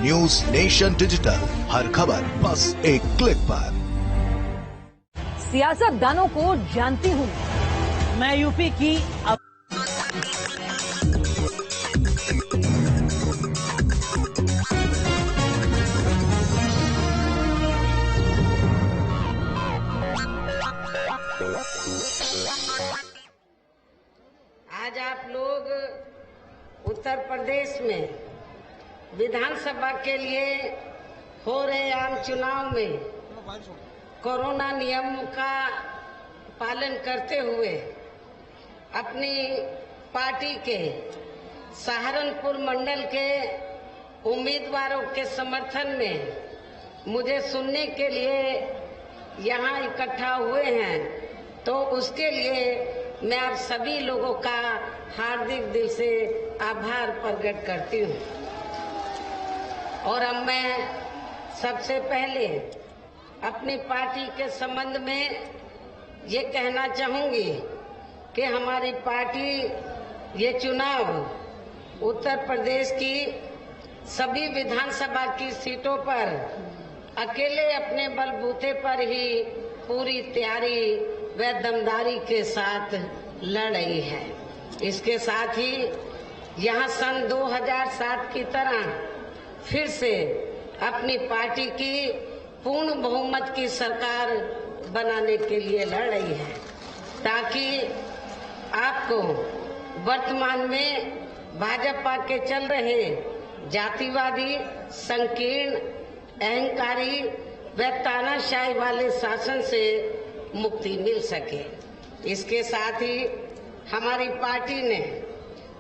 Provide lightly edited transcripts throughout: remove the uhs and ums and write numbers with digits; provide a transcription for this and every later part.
News nation digital, हर खबर बस एक क्लिक पर। सियासतदानों को जानती हूँ मैं, यूपी की आज आप लोग उत्तर प्रदेश में विधानसभा के लिए हो रहे आम चुनाव में कोरोना नियम का पालन करते हुए अपनी पार्टी के सहारनपुर मंडल के उम्मीदवारों के समर्थन में मुझे सुनने के लिए यहाँ इकट्ठा हुए हैं, तो उसके लिए मैं आप सभी लोगों का हार्दिक दिल से आभार प्रकट करती हूँ। और अब मैं सबसे पहले अपनी पार्टी के संबंध में ये कहना चाहूंगी कि हमारी पार्टी ये चुनाव उत्तर प्रदेश की सभी विधानसभा की सीटों पर अकेले अपने बलबूते पर ही पूरी तैयारी व दमदारी के साथ लड़ रही है। इसके साथ ही यहाँ सन 2007 की तरह फिर से अपनी पार्टी की पूर्ण बहुमत की सरकार बनाने के लिए लड़ रही है, ताकि आपको वर्तमान में भाजपा के चल रहे जातिवादी, संकीर्ण, अहंकारी व तानाशाही वाले शासन से मुक्ति मिल सके। इसके साथ ही हमारी पार्टी ने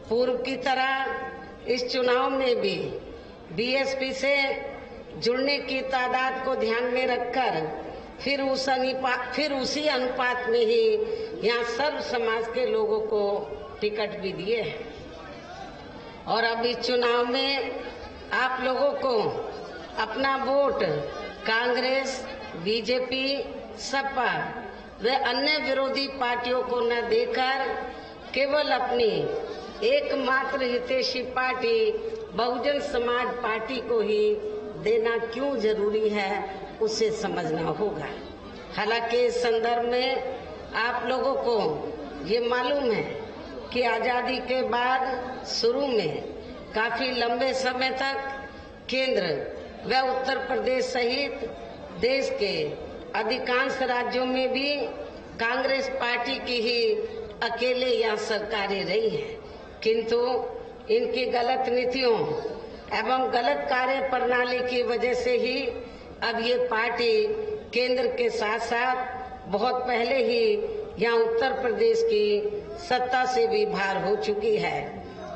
पूर्व की तरह इस चुनाव में भी बीएसपी से जुड़ने की तादाद को ध्यान में रखकर फिर उसी अनुपात में ही यहाँ सर्व समाज के लोगों को टिकट भी दिए हैं। और अब इस चुनाव में आप लोगों को अपना वोट कांग्रेस, बीजेपी, सपा व अन्य विरोधी पार्टियों को न देकर केवल अपनी एकमात्र हितैषी पार्टी बहुजन समाज पार्टी को ही देना क्यों जरूरी है, उसे समझना होगा। हालांकि इस संदर्भ में आप लोगों को ये मालूम है कि आजादी के बाद शुरू में काफी लंबे समय तक केंद्र व उत्तर प्रदेश सहित देश के अधिकांश राज्यों में भी कांग्रेस पार्टी की ही अकेले यहाँ सरकारें रही हैं, किंतु इनकी गलत नीतियों एवं गलत कार्य प्रणाली की वजह से ही अब ये पार्टी केंद्र के साथ साथ बहुत पहले ही यहाँ उत्तर प्रदेश की सत्ता से भी बाहर हो चुकी है।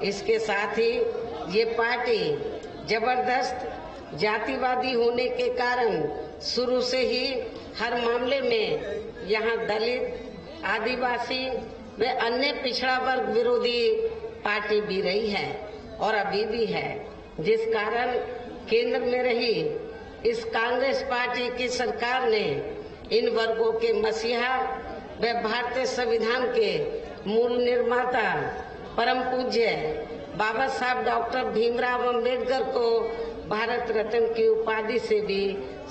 इसके साथ ही ये पार्टी जबरदस्त जातिवादी होने के कारण शुरू से ही हर मामले में यहाँ दलित, आदिवासी व अन्य पिछड़ा वर्ग विरोधी पार्टी भी रही है और अभी भी है, जिस कारण केंद्र में रही इस कांग्रेस पार्टी की सरकार ने इन वर्गों के मसीहा व भारतीय संविधान के मूल निर्माता परम पूज्य बाबा साहब डॉक्टर भीमराव अंबेडकर को भारत रत्न की उपाधि से भी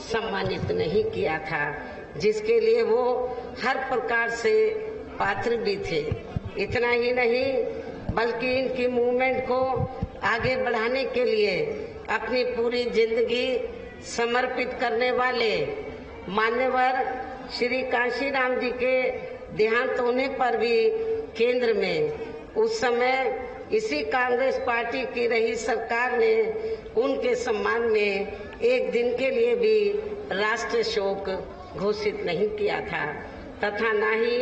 सम्मानित नहीं किया था, जिसके लिए वो हर प्रकार से पात्र भी थे। इतना ही नहीं बल्कि इनकी मूवमेंट को आगे बढ़ाने के लिए अपनी पूरी जिंदगी समर्पित करने वाले मान्यवर श्री कांशीराम जी के देहांत होने पर भी केंद्र में उस समय इसी कांग्रेस पार्टी की रही सरकार ने उनके सम्मान में एक दिन के लिए भी राष्ट्रीय शोक घोषित नहीं किया था, तथा न ही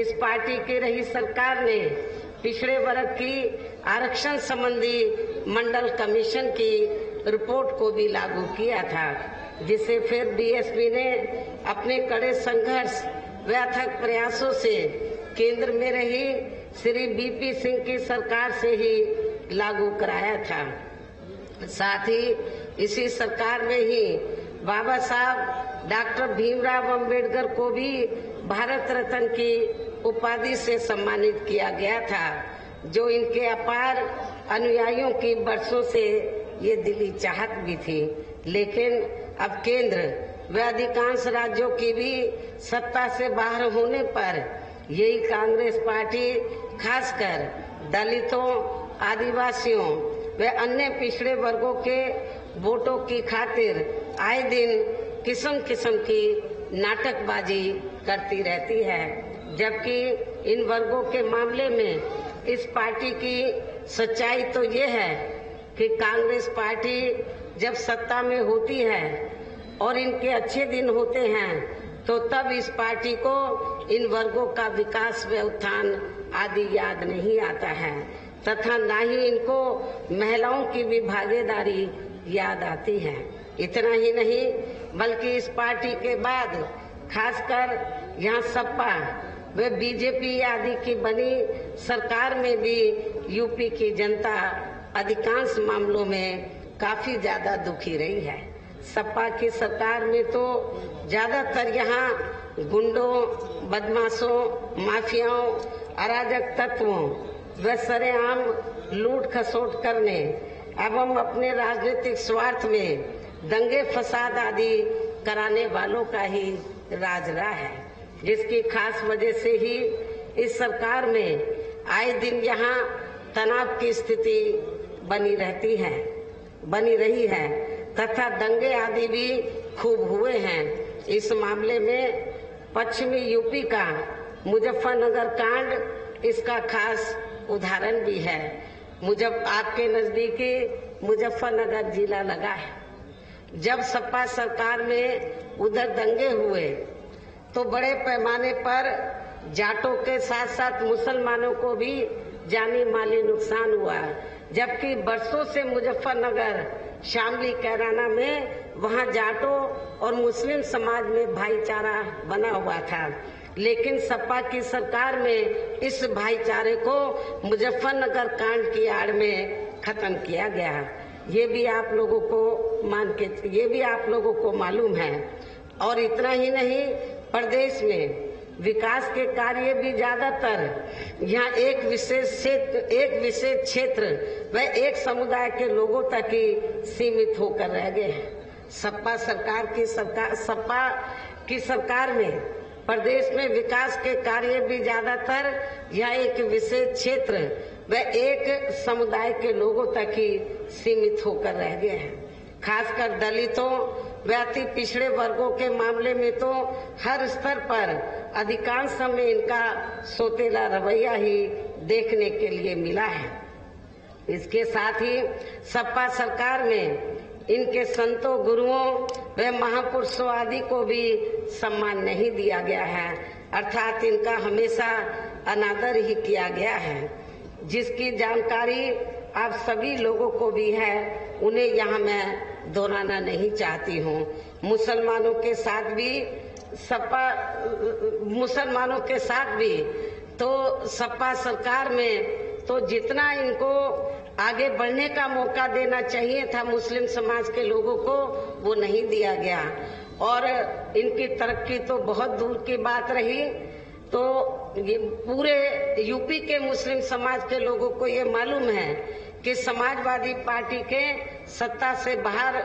इस पार्टी की रही सरकार ने पिछड़े वर्ग की आरक्षण संबंधी मंडल कमीशन की रिपोर्ट को भी लागू किया था, जिसे फिर बीएसपी ने अपने कड़े संघर्ष व अथक प्रयासों से केंद्र में रही श्री बीपी सिंह की सरकार से ही लागू कराया था। साथ ही इसी सरकार में ही बाबा साहब डॉक्टर भीमराव अंबेडकर को भी भारत रत्न की उपाधि से सम्मानित किया गया था, जो इनके अपार अनुयायियों की बरसों से ये दिली चाहत भी थी, लेकिन अब केंद्र व अधिकांश राज्यों की भी सत्ता से बाहर होने पर यही कांग्रेस पार्टी खासकर दलितों, आदिवासियों व अन्य पिछड़े वर्गों के वोटों की खातिर आए दिन किस्म किस्म की नाटकबाजी करती रहती है, जबकि इन वर्गों के मामले में इस पार्टी की सच्चाई तो ये है कि कांग्रेस पार्टी जब सत्ता में होती है और इनके अच्छे दिन होते हैं तो तब इस पार्टी को इन वर्गों का विकास व उत्थान आदि याद नहीं आता है तथा न ही इनको महिलाओं की भी भागीदारी याद आती है। इतना ही नहीं बल्कि इस पार्टी के बाद खासकर यहाँ सपा व बीजेपी आदि की बनी सरकार में भी यूपी की जनता अधिकांश मामलों में काफी ज्यादा दुखी रही है। सपा की सरकार में तो ज्यादातर यहाँ गुंडों, बदमाशों, माफियाओं, अराजक तत्वों व सरेआम लूट खसोट करने एवं अपने राजनीतिक स्वार्थ में दंगे फसाद आदि कराने वालों का ही राज रहा है, जिसकी खास वजह से ही इस सरकार में आए दिन यहाँ तनाव की स्थिति बनी रही है तथा दंगे आदि भी खूब हुए हैं। इस मामले में पश्चिमी यूपी का मुजफ्फरनगर कांड इसका खास उदाहरण भी है। आपके नजदीकी मुजफ्फरनगर जिला लगा है। जब सपा सरकार में उधर दंगे हुए तो बड़े पैमाने पर जाटों के साथ साथ मुसलमानों को भी जानी माली नुकसान हुआ, जबकि बरसों से मुजफ्फरनगर, शामली, कैराना में वहां जाटों और मुस्लिम समाज में भाईचारा बना हुआ था, लेकिन सपा की सरकार में इस भाईचारे को मुजफ्फरनगर कांड की आड़ में खत्म किया गया। ये भी आप लोगों को मालूम है। और इतना ही नहीं, प्रदेश में विकास के कार्य भी ज्यादातर यहाँ एक विशेष क्षेत्र व एक समुदाय के लोगों तक ही सीमित होकर रह गए हैं। सपा की सरकार में प्रदेश में विकास के कार्य भी ज्यादातर यहाँ एक विशेष क्षेत्र व एक समुदाय के लोगों तक ही सीमित होकर रह गए हैं। खासकर दलितों व अति पिछड़े वर्गों के मामले में तो हर स्तर पर अधिकांश समय इनका सोतेला रवैया ही देखने के लिए मिला है। इसके साथ ही सपा सरकार में इनके संतों, गुरुओं व महापुरुषों आदि को भी सम्मान नहीं दिया गया है, अर्थात इनका हमेशा अनादर ही किया गया है, जिसकी जानकारी आप सभी लोगों को भी है। उन्हें यहाँ मैं दोहराना नहीं चाहती हूँ। मुसलमानों के साथ भी तो सपा सरकार में तो जितना इनको आगे बढ़ने का मौका देना चाहिए था मुस्लिम समाज के लोगों को, वो नहीं दिया गया और इनकी तरक्की तो बहुत दूर की बात रही। तो ये पूरे यूपी के मुस्लिम समाज के लोगों को ये मालूम है कि समाजवादी पार्टी के सत्ता से बाहर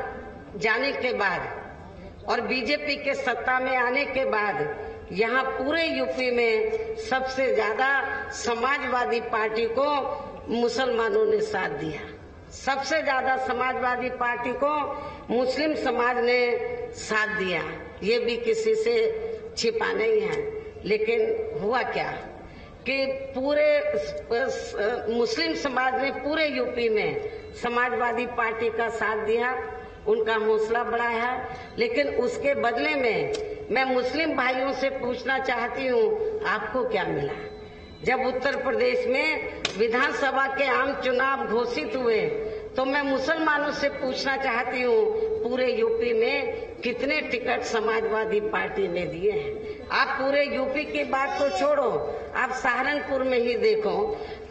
जाने के बाद और बीजेपी के सत्ता में आने के बाद यहाँ पूरे यूपी में सबसे ज्यादा समाजवादी पार्टी को मुसलमानों ने साथ दिया। सबसे ज्यादा समाजवादी पार्टी को मुस्लिम समाज ने साथ दिया, ये भी किसी से छिपा नहीं है। लेकिन हुआ क्या कि पूरे मुस्लिम समाज ने पूरे यूपी में समाजवादी पार्टी का साथ दिया, उनका हौसला बढ़ाया, लेकिन उसके बदले में मैं मुस्लिम भाइयों से पूछना चाहती हूँ, आपको क्या मिला? जब उत्तर प्रदेश में विधानसभा के आम चुनाव घोषित हुए तो मैं मुसलमानों से पूछना चाहती हूँ, पूरे यूपी में कितने टिकट समाजवादी पार्टी ने दिए हैं? आप पूरे यूपी की बात तो छोड़ो, आप सहारनपुर में ही देखो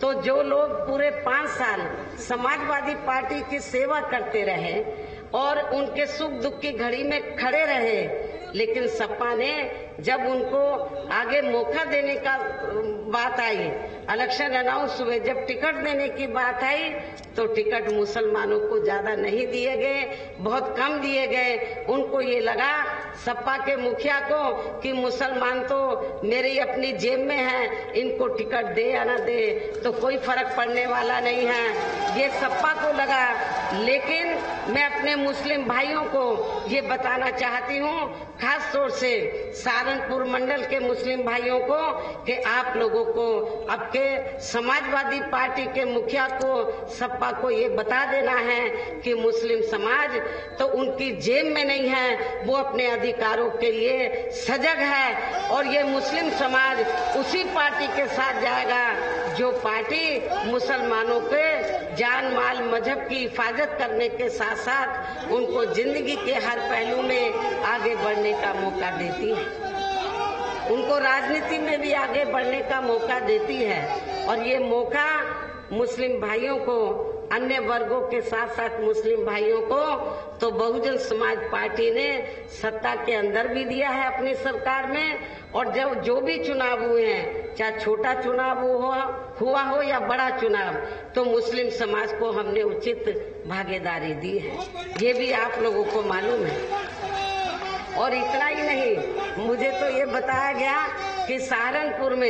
तो जो लोग पूरे 5 साल समाजवादी पार्टी की सेवा करते रहे और उनके सुख दुख की घड़ी में खड़े रहे, लेकिन सपा ने जब उनको आगे मौका देने का बात आई, इलेक्शन अनाउंस हुए, जब टिकट देने की बात आई तो टिकट मुसलमानों को ज्यादा नहीं दिए गए, बहुत कम दिए गए। उनको ये लगा सपा के मुखिया को कि मुसलमान तो मेरी अपनी जेब में है, इनको टिकट दे या ना दे तो कोई फर्क पड़ने वाला नहीं है, ये सपा को लगा। लेकिन मैं अपने मुस्लिम भाइयों को ये बताना चाहती हूँ, खास तौर से सहारनपुर मंडल के मुस्लिम भाइयों को, कि आप लोगों को आपके समाजवादी पार्टी के मुखिया को, सपा को ये बता देना है कि मुस्लिम समाज तो उनकी जेब में नहीं है, वो अपने अधिकारों के लिए सजग है और ये मुस्लिम समाज उसी पार्टी के साथ जाएगा जो पार्टी मुसलमानों के जान माल मजहब की हिफाजत करने के साथ साथ उनको जिंदगी के हर पहलू में आगे बढ़ने का मौका देती है, उनको राजनीति में भी आगे बढ़ने का मौका देती है। और ये मौका मुस्लिम भाइयों को, अन्य वर्गों के साथ साथ मुस्लिम भाइयों को तो बहुजन समाज पार्टी ने सत्ता के अंदर भी दिया है अपनी सरकार में, और जब जो भी चुनाव हुए हैं, चाहे छोटा चुनाव हुआ हो या बड़ा चुनाव, तो मुस्लिम समाज को हमने उचित भागीदारी दी है, ये भी आप लोगों को मालूम है। और इतना ही नहीं, मुझे तो ये बताया गया कि सहारनपुर में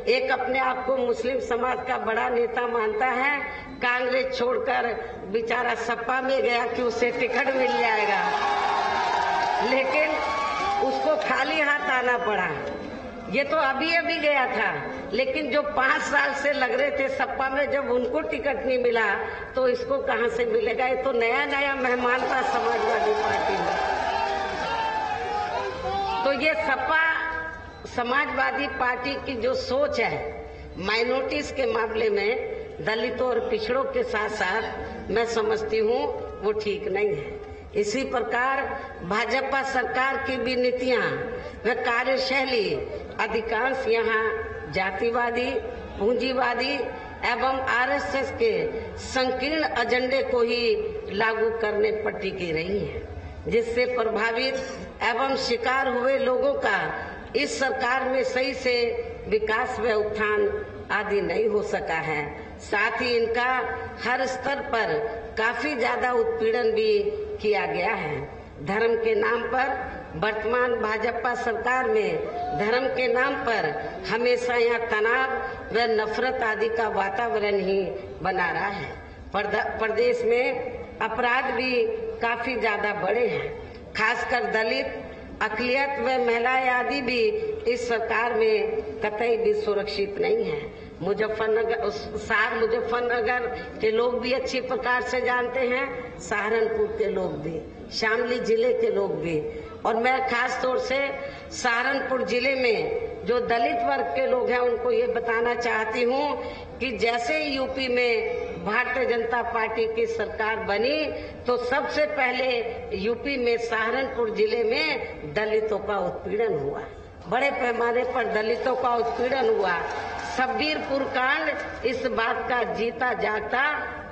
एक अपने आप को मुस्लिम समाज का बड़ा नेता मानता है, कांग्रेस छोड़कर बेचारा सपा में गया कि उसे टिकट मिल जाएगा, लेकिन उसको खाली हाथ आना पड़ा। ये तो अभी अभी गया था, लेकिन जो 5 साल से लग रहे थे सपा में, जब उनको टिकट नहीं मिला तो इसको कहां से मिलेगा? ये तो नया नया मेहमान था समाजवादी पार्टी में। तो ये सपा समाजवादी पार्टी की जो सोच है माइनॉरिटीज के मामले में, दलितों और पिछड़ों के साथ साथ, मैं समझती हूँ वो ठीक नहीं है। इसी प्रकार भाजपा सरकार की भी नीतियां व कार्यशैली अधिकांश यहाँ जातिवादी, पूंजीवादी एवं आरएसएस के संकीर्ण एजेंडे को ही लागू करने पर टिकी रही है, जिससे प्रभावित एवं शिकार हुए लोगों का इस सरकार में सही से विकास व उत्थान आदि नहीं हो सका है। साथ ही इनका हर स्तर पर काफी ज्यादा उत्पीड़न भी किया गया है। धर्म के नाम पर वर्तमान भाजपा सरकार में धर्म के नाम पर हमेशा यहाँ तनाव व नफरत आदि का वातावरण ही बना रहा है। प्रदेश में अपराध भी काफी ज्यादा बढ़े हैं, खासकर दलित, अकलियत व महिलाएं आदि भी इस सरकार में कतई भी सुरक्षित नहीं है। मुजफ्फरनगर के लोग भी अच्छी प्रकार से जानते हैं, सहारनपुर के लोग भी, शामली जिले के लोग भी, और मैं खास तौर से सहारनपुर जिले में जो दलित वर्ग के लोग हैं उनको ये बताना चाहती हूँ कि जैसे यूपी में भारतीय जनता पार्टी की सरकार बनी तो सबसे पहले यूपी में सहारनपुर जिले में दलितों का उत्पीड़न हुआ, बड़े पैमाने पर दलितों का उत्पीड़न हुआ। शब्बीरपुर कांड इस बात का जीता जागता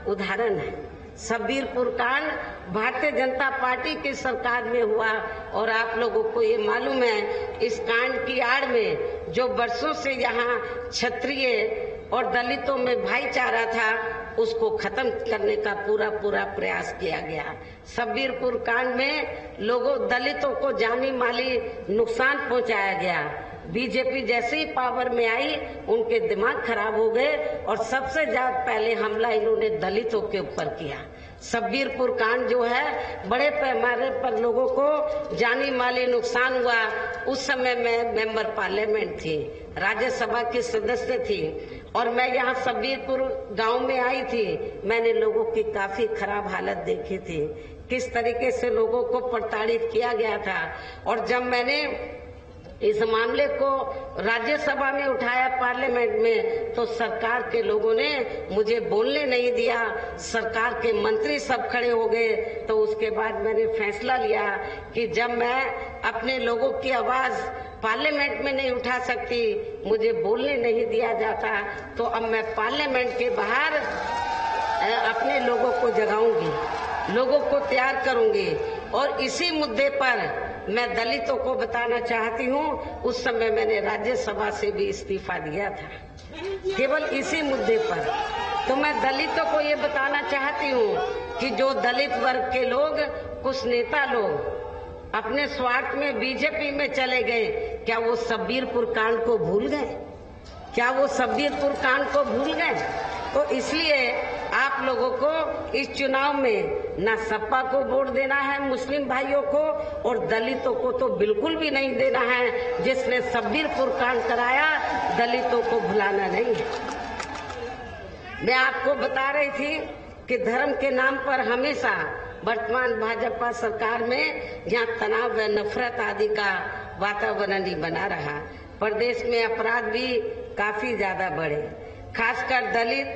उदाहरण है। शब्बीरपुर कांड भारतीय जनता पार्टी की सरकार में हुआ और आप लोगों को ये मालूम है इस कांड की आड़ में जो वर्षों से यहाँ क्षत्रिय और दलितों में भाईचारा था उसको खत्म करने का पूरा प्रयास किया गया। शब्बीरपुर कांड में लोगों दलितों को जानी माली नुकसान पहुंचाया गया। बीजेपी जैसे ही पावर में आई उनके दिमाग खराब हो गए और सबसे ज्यादा पहले हमला इन्होंने दलितों के ऊपर किया। शब्बीरपुर कांड जो है बड़े पैमाने पर लोगों को जानी माली नुकसान हुआ। उस समय मैं मेंबर पार्लियामेंट थी, राज्यसभा की सदस्य थी और मैं यहाँ शब्बीरपुर गांव में आई थी। मैंने लोगों की काफी खराब हालत देखी थी, किस तरीके से लोगों को प्रताड़ित किया गया था। और जब मैंने इस मामले को राज्यसभा में उठाया पार्लियामेंट में तो सरकार के लोगों ने मुझे बोलने नहीं दिया, सरकार के मंत्री सब खड़े हो गए। तो उसके बाद मैंने फैसला लिया कि जब मैं अपने लोगों की आवाज पार्लियामेंट में नहीं उठा सकती, मुझे बोलने नहीं दिया जाता, तो अब मैं पार्लियामेंट के बाहर अपने लोगों को जगाऊंगी, लोगों को तैयार करूंगी और इसी मुद्दे पर मैं दलितों को बताना चाहती हूँ, उस समय मैंने राज्यसभा से भी इस्तीफा दिया था केवल इसी मुद्दे पर। तो मैं दलितों को ये बताना चाहती हूँ कि जो दलित वर्ग के लोग, कुछ नेता लोग अपने स्वार्थ में बीजेपी में चले गए, क्या वो सब्बीरपुर कांड को भूल गए? क्या वो सब्बीरपुर कांड को भूल गए? तो इसलिए आप लोगों को इस चुनाव में ना सपा को वोट देना है मुस्लिम भाइयों को, और दलितों को तो बिल्कुल भी नहीं देना है। जिसने सब्बीरपुर कांड कराया, दलितों को भुलाना नहीं है। मैं आपको बता रही थी कि धर्म के नाम पर हमेशा वर्तमान भाजपा सरकार में यहाँ तनाव व नफरत आदि का वातावरण ही बना रहा। प्रदेश में अपराध भी काफी ज्यादा बढ़े, खासकर दलित,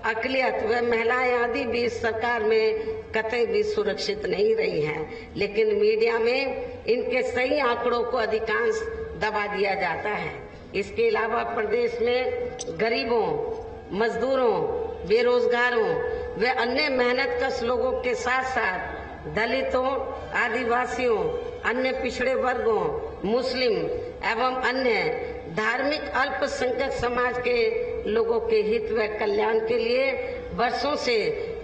अकलियत व महिलाएं आदि भी इस सरकार में कतई भी सुरक्षित नहीं रही हैं। लेकिन मीडिया में इनके सही आंकड़ों को अधिकांश दबा दिया जाता है। इसके अलावा प्रदेश में गरीबों, मजदूरों, बेरोजगारों व अन्य मेहनतकश लोगों के साथ साथ दलितों, आदिवासियों, अन्य पिछड़े वर्गों, मुस्लिम एवं अन्य धार्मिक अल्पसंख्यक समाज के लोगों के हित व कल्याण के लिए वर्षों से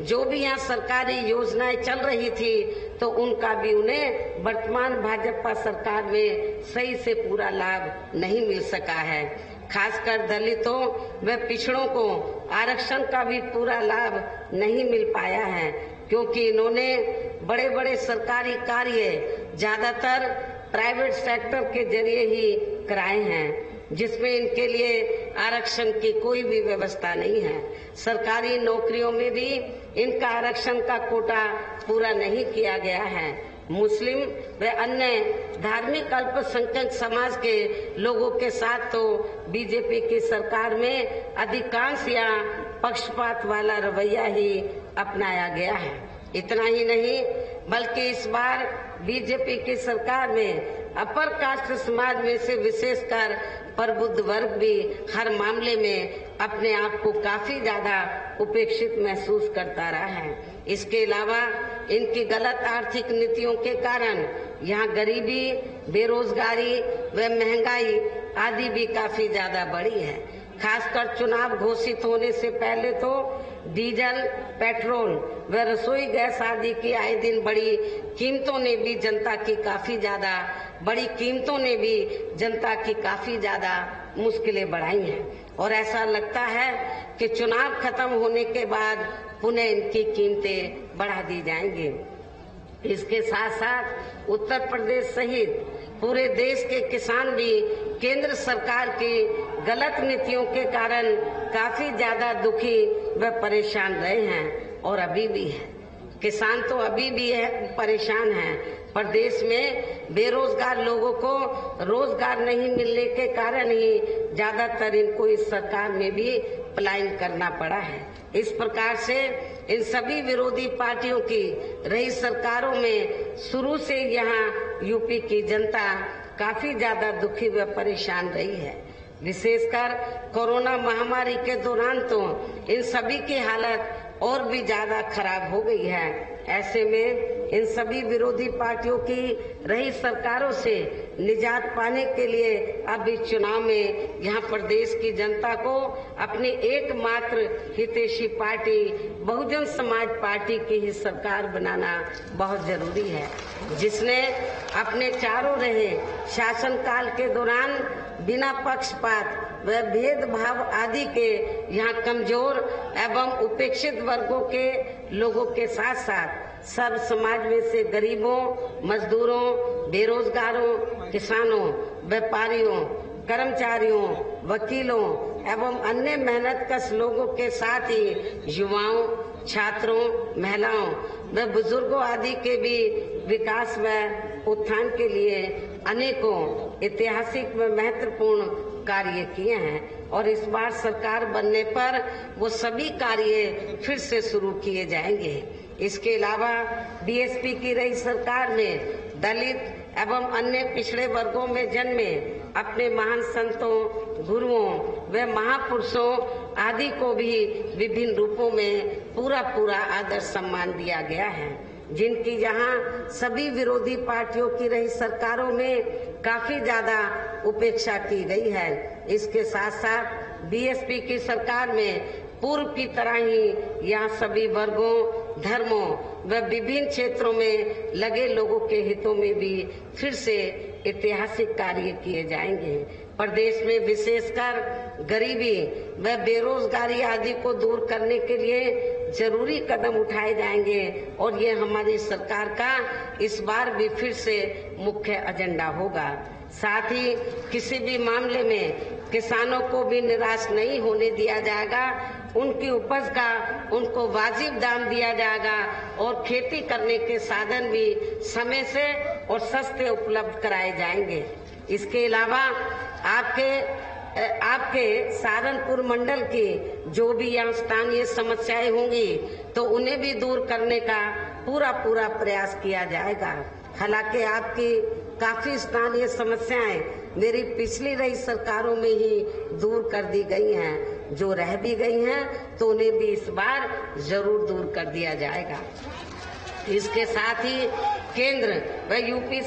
जो भी यहाँ सरकारी योजनाएं चल रही थी, तो उनका भी उन्हें वर्तमान भाजपा सरकार में सही से पूरा लाभ नहीं मिल सका है। खासकर दलितों व पिछड़ों को आरक्षण का भी पूरा लाभ नहीं मिल पाया है, क्योंकि इन्होंने बड़े बड़े सरकारी कार्य ज्यादातर प्राइवेट सेक्टर के जरिए ही कराए हैं, जिसमें इनके लिए आरक्षण की कोई भी व्यवस्था नहीं है। सरकारी नौकरियों में भी इनका आरक्षण का कोटा पूरा नहीं किया गया है। मुस्लिम व अन्य धार्मिक अल्पसंख्यक समाज के लोगों के साथ तो बीजेपी की सरकार में अधिकांश या पक्षपात वाला रवैया ही अपनाया गया है। इतना ही नहीं, बल्कि इस बार बीजेपी की सरकार में अपर कास्ट समाज में से विशेषकर प्रबुद्ध वर्ग भी हर मामले में अपने आप को काफी ज्यादा उपेक्षित महसूस करता रहा है। इसके अलावा इनकी गलत आर्थिक नीतियों के कारण यहाँ गरीबी, बेरोजगारी व महंगाई आदि भी काफी ज्यादा बढ़ी है। खासकर चुनाव घोषित होने से पहले तो डीजल, पेट्रोल व रसोई गैस आदि की आए दिन बड़ी कीमतों ने भी जनता की काफी ज्यादा मुश्किलें बढ़ाई हैं, और ऐसा लगता है कि चुनाव खत्म होने के बाद पुनः इनकी कीमतें बढ़ा दी जाएंगी। इसके साथ साथ उत्तर प्रदेश सहित पूरे देश के किसान भी केंद्र सरकार की गलत नीतियों के कारण काफी ज्यादा दुखी व परेशान रहे हैं, और अभी भी है। किसान तो अभी भी परेशान हैं। प्रदेश में बेरोजगार लोगों को रोजगार नहीं मिलने के कारण ही ज्यादातर इनको इस सरकार में भी पलायन करना पड़ा है। इस प्रकार से इन सभी विरोधी पार्टियों की रही सरकारों में शुरू से यहाँ यूपी की जनता काफी ज्यादा दुखी व परेशान रही है। विशेषकर कोरोना महामारी के दौरान तो इन सभी की हालत और भी ज्यादा खराब हो गई है। ऐसे में इन सभी विरोधी पार्टियों की रही सरकारों से निजात पाने के लिए अब इस चुनाव में यहाँ प्रदेश की जनता को अपनी एकमात्र हितैषी पार्टी बहुजन समाज पार्टी की ही सरकार बनाना बहुत जरूरी है, जिसने अपने चारों रहे शासनकाल के दौरान बिना पक्षपात व भेदभाव आदि के यहाँ कमजोर एवं उपेक्षित वर्गों के लोगों के साथ साथ सर्व समाज में से गरीबों, मजदूरों, बेरोजगारों, किसानों, व्यापारियों, कर्मचारियों, वकीलों एवं अन्य मेहनतकश लोगों के साथ ही युवाओं, छात्रों, महिलाओं व बुजुर्गों आदि के भी विकास व उत्थान के लिए अनेकों ऐतिहासिक व महत्वपूर्ण कार्य किए हैं, और इस बार सरकार बनने पर वो सभी कार्य फिर से शुरू किए जाएंगे। इसके अलावा बीएसपी की रही सरकार में दलित एवं अन्य पिछड़े वर्गों में जन्मे अपने महान संतों, गुरुओं व महापुरुषों आदि को भी विभिन्न रूपों में पूरा आदर सम्मान दिया गया है। जिनकी यहाँ सभी विरोधी पार्टियों की रही सरकारों में काफी ज्यादा उपेक्षा की गई है। इसके साथ साथ बीएसपी की सरकार में पूर्व की तरह ही यहाँ सभी वर्गों, धर्मों व विभिन्न क्षेत्रों में लगे लोगों के हितों में भी फिर से ऐतिहासिक कार्य किए जाएंगे। प्रदेश में विशेषकर गरीबी व बेरोजगारी आदि को दूर करने के लिए जरूरी कदम उठाए जाएंगे और ये हमारी सरकार का इस बार भी फिर से मुख्य एजेंडा होगा। साथ ही किसी भी मामले में किसानों को भी निराश नहीं होने दिया जाएगा। उनकी उपज का उनको वाजिब दाम दिया जाएगा और खेती करने के साधन भी समय से और सस्ते उपलब्ध कराए जाएंगे। इसके अलावा आपके सहारनपुर मंडल की जो भी यहाँ स्थानीय समस्याएं होंगी तो उन्हें भी दूर करने का पूरा प्रयास किया जाएगा। हालांकि आपकी काफी स्थानीय समस्याएं मेरी पिछली रही सरकारों में ही दूर कर दी गई हैं। जो रह भी गई हैं तो उन्हें भी इस बार जरूर दूर कर दिया जाएगा। इसके साथ ही केंद्र व यूपी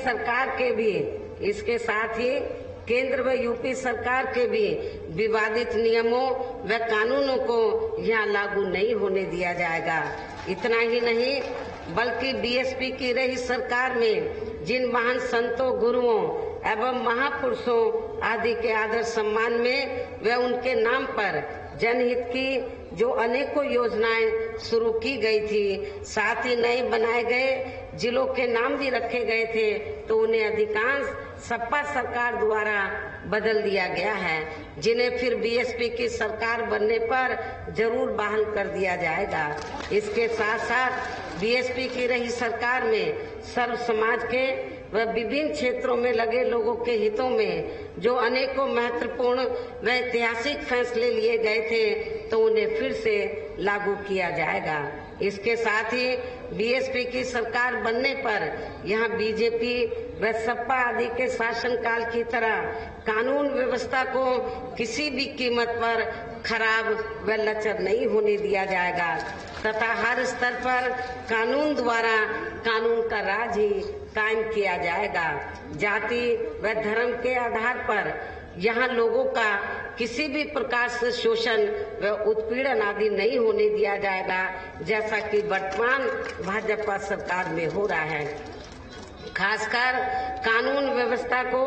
सरकार के भी विवादित नियमों व कानूनों को यहाँ लागू नहीं होने दिया जाएगा। इतना ही नहीं बल्कि बीएसपी की रही सरकार में जिन महान संतों, गुरुओं एवं महापुरुषों आदि के आदर सम्मान में व उनके नाम पर जनहित की जो अनेकों योजनाएं शुरू की गई थी, साथ ही नए बनाए गए जिलों के नाम भी रखे गए थे, तो उन्हें अधिकांश सपा सरकार द्वारा बदल दिया गया है, जिन्हें फिर बीएसपी की सरकार बनने पर जरूर बहाल कर दिया जाएगा। इसके साथ साथ बीएसपी की रही सरकार में सर्व समाज के व विभिन्न क्षेत्रों में लगे लोगों के हितों में जो अनेकों महत्वपूर्ण व ऐतिहासिक फैसले लिए गए थे, तो उन्हें फिर से लागू किया जाएगा। इसके साथ ही बीएसपी की सरकार बनने पर यहाँ बीजेपी व सपा आदि के शासनकाल की तरह कानून व्यवस्था को किसी भी कीमत पर खराब व लचर नहीं होने दिया जाएगा तथा हर स्तर पर कानून द्वारा कानून का राज ही कायम किया जाएगा। जाति व धर्म के आधार पर यहाँ लोगों का किसी भी प्रकार से शोषण व उत्पीड़न आदि नहीं होने दिया जाएगा, जैसा कि वर्तमान भाजपा सरकार में हो रहा है। खासकर कानून व्यवस्था को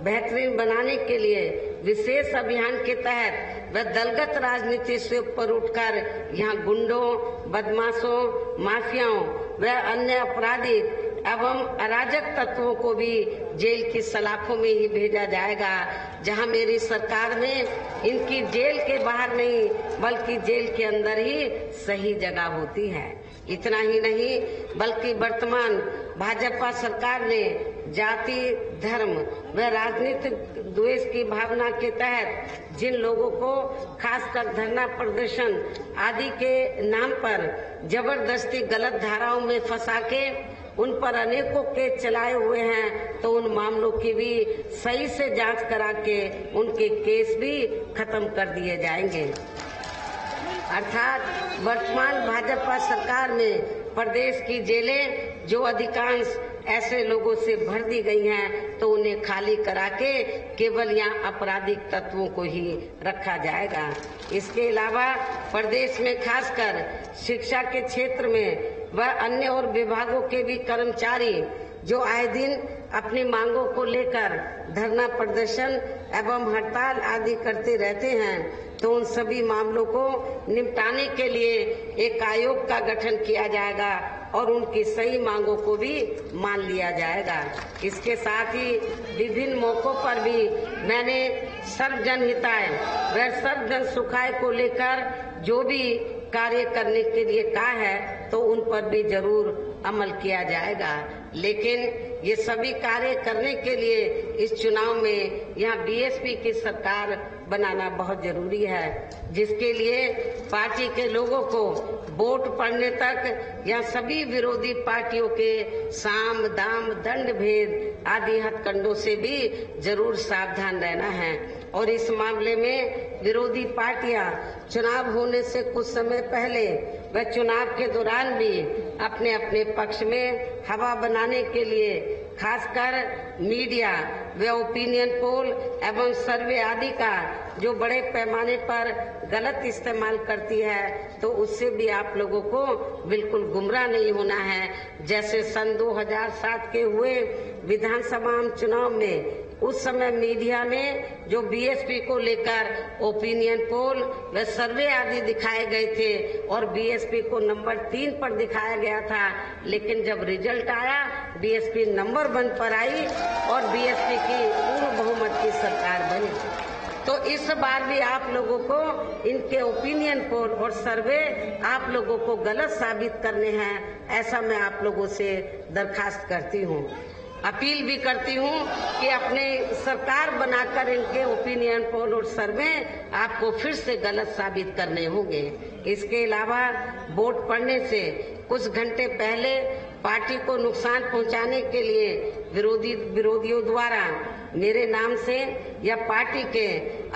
बेहतरीन बनाने के लिए विशेष अभियान के तहत व दलगत राजनीति से ऊपर उठकर यहाँ गुंडों, बदमाशों, माफियाओं व अन्य आपराधिक एवं अराजक तत्वों को भी जेल की सलाखों में ही भेजा जाएगा, जहां मेरी सरकार में इनकी जेल के बाहर नहीं बल्कि जेल के अंदर ही सही जगह होती है। इतना ही नहीं बल्कि वर्तमान भाजपा सरकार ने जाति, धर्म व राजनीतिक द्वेष की भावना के तहत जिन लोगों को खासकर धरना प्रदर्शन आदि के नाम पर जबरदस्ती गलत धाराओं में फंसा के उन पर अनेकों केस चलाए हुए हैं, तो उन मामलों की भी सही से जांच करा के उनके केस भी खत्म कर दिए जाएंगे। अर्थात वर्तमान भाजपा सरकार में प्रदेश की जेलें जो अधिकांश ऐसे लोगों से भर दी गई हैं, तो उन्हें खाली करा के केवल यहाँ आपराधिक तत्वों को ही रखा जाएगा। इसके अलावा प्रदेश में खासकर शिक्षा के क्षेत्र में व अन्य और विभागों के भी कर्मचारी जो आए दिन अपनी मांगों को लेकर धरना प्रदर्शन एवं हड़ताल आदि करते रहते हैं, तो उन सभी मामलों को निपटाने के लिए एक आयोग का गठन किया जाएगा और उनकी सही मांगों को भी मान लिया जाएगा। इसके साथ ही विभिन्न मौकों पर भी मैंने सर्वजन हिताय व सर्वजन सुखाय को लेकर जो भी कार्य करने के लिए कहा है, तो उन पर भी जरूर अमल किया जाएगा। लेकिन ये सभी कार्य करने के लिए इस चुनाव में यहाँ बीएसपी की सरकार बनाना बहुत जरूरी है, जिसके लिए पार्टी के लोगों को वोट पड़ने तक यहाँ सभी विरोधी पार्टियों के साम, दाम, दंड भेद आदि हथकंडों से भी जरूर सावधान रहना है। और इस मामले में विरोधी पार्टियां चुनाव होने से कुछ समय पहले व चुनाव के दौरान भी अपने अपने पक्ष में हवा बनाने के लिए खासकर मीडिया व ओपिनियन पोल एवं सर्वे आदि का जो बड़े पैमाने पर गलत इस्तेमाल करती है, तो उससे भी आप लोगों को बिल्कुल गुमराह नहीं होना है। जैसे सन 2007 के हुए विधानसभा चुनाव में उस समय मीडिया में जो बीएसपी को लेकर ओपिनियन पोल व सर्वे आदि दिखाए गए थे और बीएसपी को नंबर 3 पर दिखाया गया था, लेकिन जब रिजल्ट आया बीएसपी नंबर 1 पर आई और बीएसपी की पूर्ण बहुमत की सरकार बनी। तो इस बार भी आप लोगों को इनके ओपिनियन पोल और सर्वे आप लोगों को गलत साबित करने हैं, ऐसा मैं आप लोगों से दरखास्त करती हूँ। अपील भी करती हूँ कि अपने सरकार बनाकर इनके ओपिनियन पोल और सर्वे आपको फिर से गलत साबित करने होंगे। इसके अलावा वोट पड़ने से कुछ घंटे पहले पार्टी को नुकसान पहुंचाने के लिए विरोधियों द्वारा मेरे नाम से या पार्टी के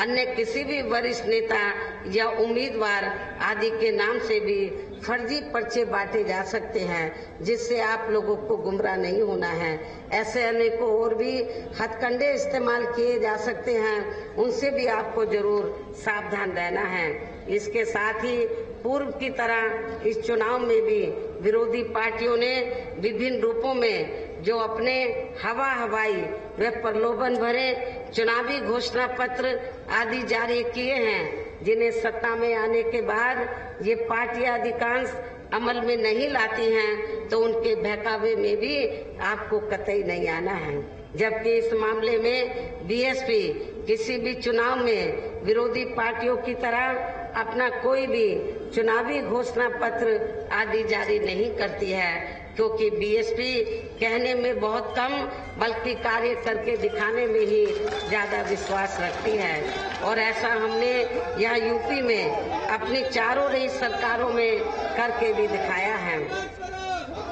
अन्य किसी भी वरिष्ठ नेता या उम्मीदवार आदि के नाम से भी फर्जी पर्चे बांटे जा सकते हैं, जिससे आप लोगों को गुमराह नहीं होना है। ऐसे अनेकों और भी हथकंडे इस्तेमाल किए जा सकते हैं, उनसे भी आपको जरूर सावधान रहना है। इसके साथ ही पूर्व की तरह इस चुनाव में भी विरोधी पार्टियों ने विभिन्न रूपों में जो अपने हवाई व प्रलोभन भरे चुनावी घोषणा पत्र आदि जारी किए हैं, जिन्हें सत्ता में आने के बाद ये पार्टियां अधिकांश अमल में नहीं लाती हैं, तो उनके बहकावे में भी आपको कतई नहीं आना है। जबकि इस मामले में बीएसपी किसी भी चुनाव में विरोधी पार्टियों की तरह अपना कोई भी चुनावी घोषणा पत्र आदि जारी नहीं करती है, क्योंकि बीएसपी कहने में बहुत कम बल्कि कार्य करके दिखाने में ही ज्यादा विश्वास रखती है। और ऐसा हमने यहाँ यूपी में अपनी चारों रही सरकारों में करके भी दिखाया है।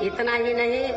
इतना ही नहीं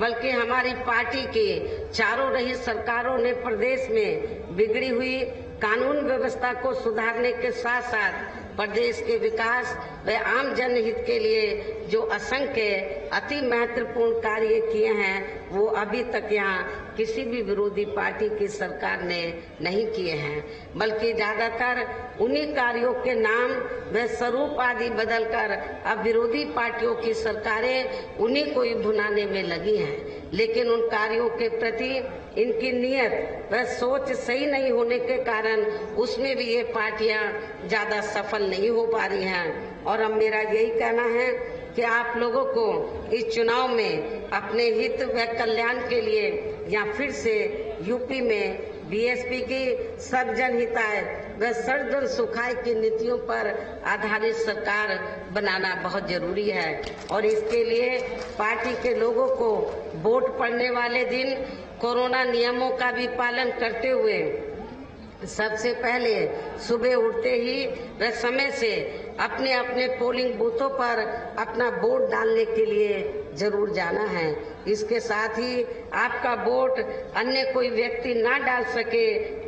बल्कि हमारी पार्टी की चारों रही सरकारों ने प्रदेश में बिगड़ी हुई कानून व्यवस्था को सुधारने के साथ साथ प्रदेश के विकास व आम जनहित के लिए जो असंख्य अति महत्वपूर्ण कार्य किए हैं, वो अभी तक यहाँ किसी भी विरोधी पार्टी की सरकार ने नहीं किए हैं, बल्कि ज्यादातर उन्हीं कार्यों के नाम व स्वरूप आदि बदलकर अब विरोधी पार्टियों की सरकारें उन्हीं को ही भुनाने में लगी हैं। लेकिन उन कार्यों के प्रति इनकी नीयत व सोच सही नहीं होने के कारण उसमें भी ये पार्टियां ज्यादा सफल नहीं हो पा रही हैं। और अब मेरा यही कहना है कि आप लोगों को इस चुनाव में अपने हित व कल्याण के लिए या फिर से यूपी में बीएसपी की सर्वजन हिताय व सर्वजन सुखाय की नीतियों पर आधारित सरकार बनाना बहुत जरूरी है। और इसके लिए पार्टी के लोगों को वोट पड़ने वाले दिन कोरोना नियमों का भी पालन करते हुए सबसे पहले सुबह उठते ही व समय से अपने अपने पोलिंग बूथों पर अपना वोट डालने के लिए जरूर जाना है। इसके साथ ही आपका वोट अन्य कोई व्यक्ति ना डाल सके,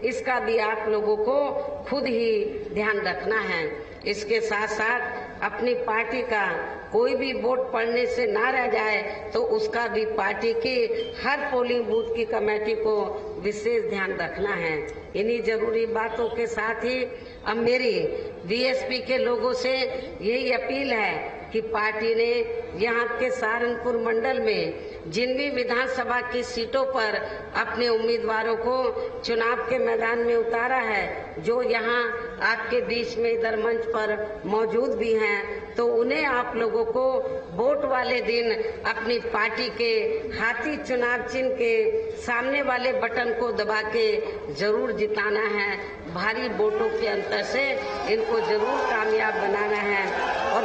इसका भी आप लोगों को खुद ही ध्यान रखना है। इसके साथ साथ अपनी पार्टी का कोई भी वोट पड़ने से ना रह जाए, तो उसका भी पार्टी की हर पोलिंग बूथ की कमेटी को विशेष ध्यान रखना है। इन्हीं जरूरी बातों के साथ ही अब मेरी बीएसपी के लोगों से यही अपील है कि पार्टी ने यहाँ के सहारनपुर मंडल में जिन भी विधानसभा की सीटों पर अपने उम्मीदवारों को चुनाव के मैदान में उतारा है, जो यहाँ आपके बीच में इधर मंच पर मौजूद भी हैं, तो उन्हें आप लोगों को वोट वाले दिन अपनी पार्टी के हाथी चुनाव चिन्ह के सामने वाले बटन को दबा के जरूर जिताना है। भारी वोटों के अंतर से इनको जरूर कामयाब बनाना है। और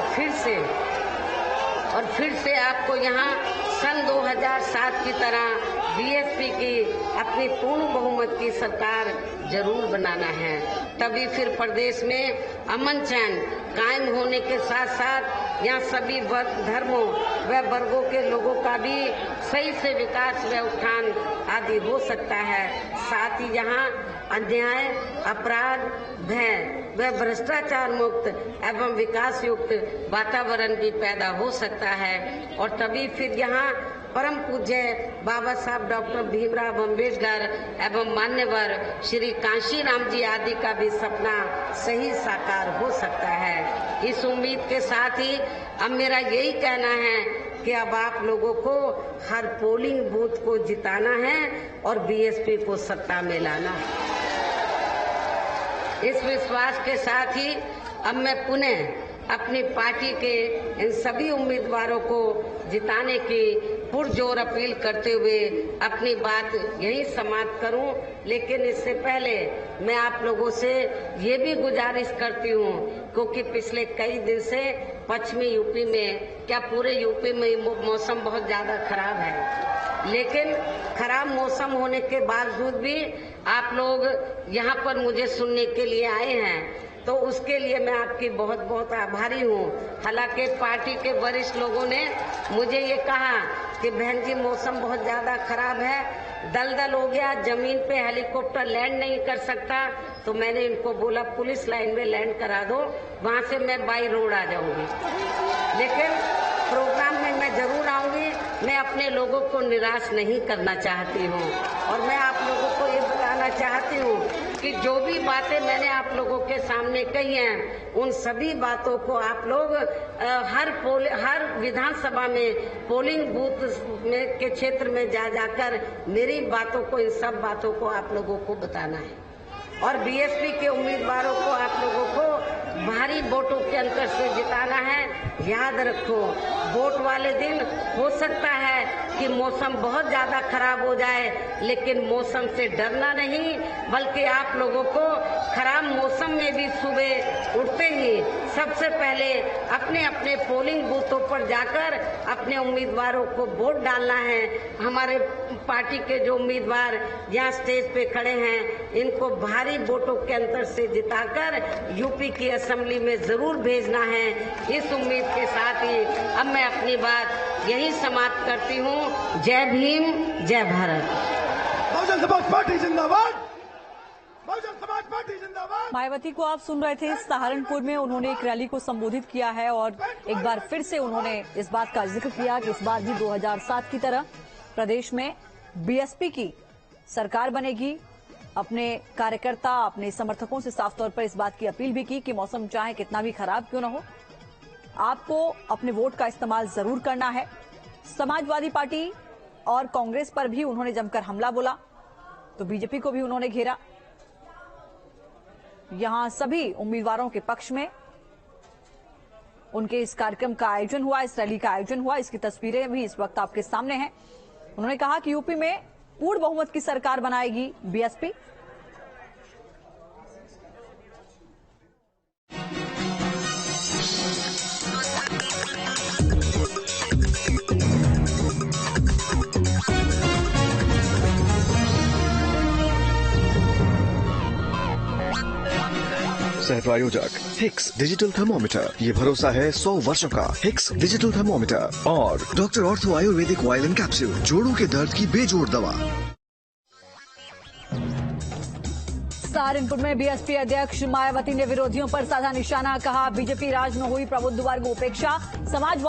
फिर से आपको यहाँ सन 2007 की तरह बीएसपी की अपनी पूर्ण बहुमत की सरकार जरूर बनाना है। तभी फिर प्रदेश में अमन चैन कायम होने के साथ साथ यहाँ सभी धर्मों व वर्गों के लोगों का भी सही से विकास व उत्थान आदि हो सकता है। साथ ही यहाँ अन्याय, अपराध, भय वह भ्रष्टाचार मुक्त एवं विकास युक्त वातावरण भी पैदा हो सकता है और तभी फिर यहाँ परम पूज्य बाबा साहब डॉक्टर भीमराव अम्बेडकर एवं मान्यवर श्री कांशीराम जी आदि का भी सपना सही साकार हो सकता है। इस उम्मीद के साथ ही अब मेरा यही कहना है कि अब आप लोगों को हर पोलिंग बूथ को जिताना है और बीएसपी को सत्ता में लाना है। इस विश्वास के साथ ही अब मैं पुनः अपनी पार्टी के इन सभी उम्मीदवारों को जिताने की पुरजोर अपील करते हुए अपनी बात यही समाप्त करूं। लेकिन इससे पहले मैं आप लोगों से ये भी गुजारिश करती हूं, क्योंकि पिछले कई दिन से पश्चिमी यूपी में, क्या पूरे यूपी में मौसम बहुत ज्यादा खराब है, लेकिन खराब मौसम होने के बावजूद भी आप लोग यहाँ पर मुझे सुनने के लिए आए हैं, तो उसके लिए मैं आपकी बहुत बहुत आभारी हूँ। हालांकि पार्टी के वरिष्ठ लोगों ने मुझे ये कहा कि बहन जी मौसम बहुत ज्यादा खराब है, दलदल हो गया, जमीन पे हेलीकॉप्टर लैंड नहीं कर सकता, तो मैंने इनको बोला पुलिस लाइन में लैंड करा दो, वहाँ से मैं बाई रोड आ जाऊंगी। लेकिन प्रोग्राम में मैं जरूर आऊंगी। मैं अपने लोगों को निराश नहीं करना चाहती हूँ और मैं आप लोगों को ये बताना चाहती हूँ कि जो भी बातें मैंने आप लोगों के सामने कही हैं, उन सभी बातों को आप लोग हर विधानसभा में पोलिंग बूथ में के क्षेत्र में जाकर मेरी बातों को, इन सब बातों को आप लोगों को बताना है और बीएसपी के उम्मीदवारों को आप लोगों को भारी वोटों के अंतर से जिताना है। याद रखो, वोट वाले दिन हो सकता है कि मौसम बहुत ज्यादा खराब हो जाए, लेकिन मौसम से डरना नहीं, बल्कि आप लोगों को खराब मौसम में भी सुबह उठते ही सबसे पहले अपने अपने पोलिंग बूथों पर जाकर अपने उम्मीदवारों को वोट डालना है। हमारे पार्टी के जो उम्मीदवार यहाँ स्टेज पे खड़े हैं, इनको भारी वोटों के अंतर से जिताकर यूपी की असेंबली में जरूर भेजना है। इस उम्मीद के साथ ही अब मैं अपनी बात यही समाप्त करती हूँ। जय भीम, जय भारत। बहुजन समाज पार्टी जिंदाबाद, बहुजन समाज पार्टी जिंदाबाद। मायावती को आप सुन रहे थे, सहारनपुर में उन्होंने एक रैली को संबोधित किया है और एक बार फिर से उन्होंने इस बात का जिक्र किया कि इस बार भी 2007 की तरह प्रदेश में बीएसपी की सरकार बनेगी। अपने कार्यकर्ता, अपने समर्थकों से साफ तौर पर इस बात की अपील भी की कि मौसम चाहे कितना भी खराब क्यों न हो, आपको अपने वोट का इस्तेमाल जरूर करना है। समाजवादी पार्टी और कांग्रेस पर भी उन्होंने जमकर हमला बोला, तो बीजेपी को भी उन्होंने घेरा। यहां सभी उम्मीदवारों के पक्ष में उनके इस कार्यक्रम का आयोजन हुआ, इस रैली का आयोजन हुआ। इसकी तस्वीरें भी इस वक्त आपके सामने हैं। उन्होंने कहा कि यूपी में पूर्ण बहुमत की सरकार बनाएगी बीएसपी। सह प्रायोजक हिक्स डिजिटल थर्मोमीटर, ये भरोसा है 100 वर्षों का। हिक्स डिजिटल थर्मोमीटर और doctor ortho Ayurvedic oil and capsule, जोड़ों के दर्द की बेजोड़ दवा। सहारनपुर में बीएसपी अध्यक्ष मायावती ने विरोधियों पर साधा निशाना, कहा बीजेपी राज में हुई प्रबुद्ध वर्ग उपेक्षा, समाज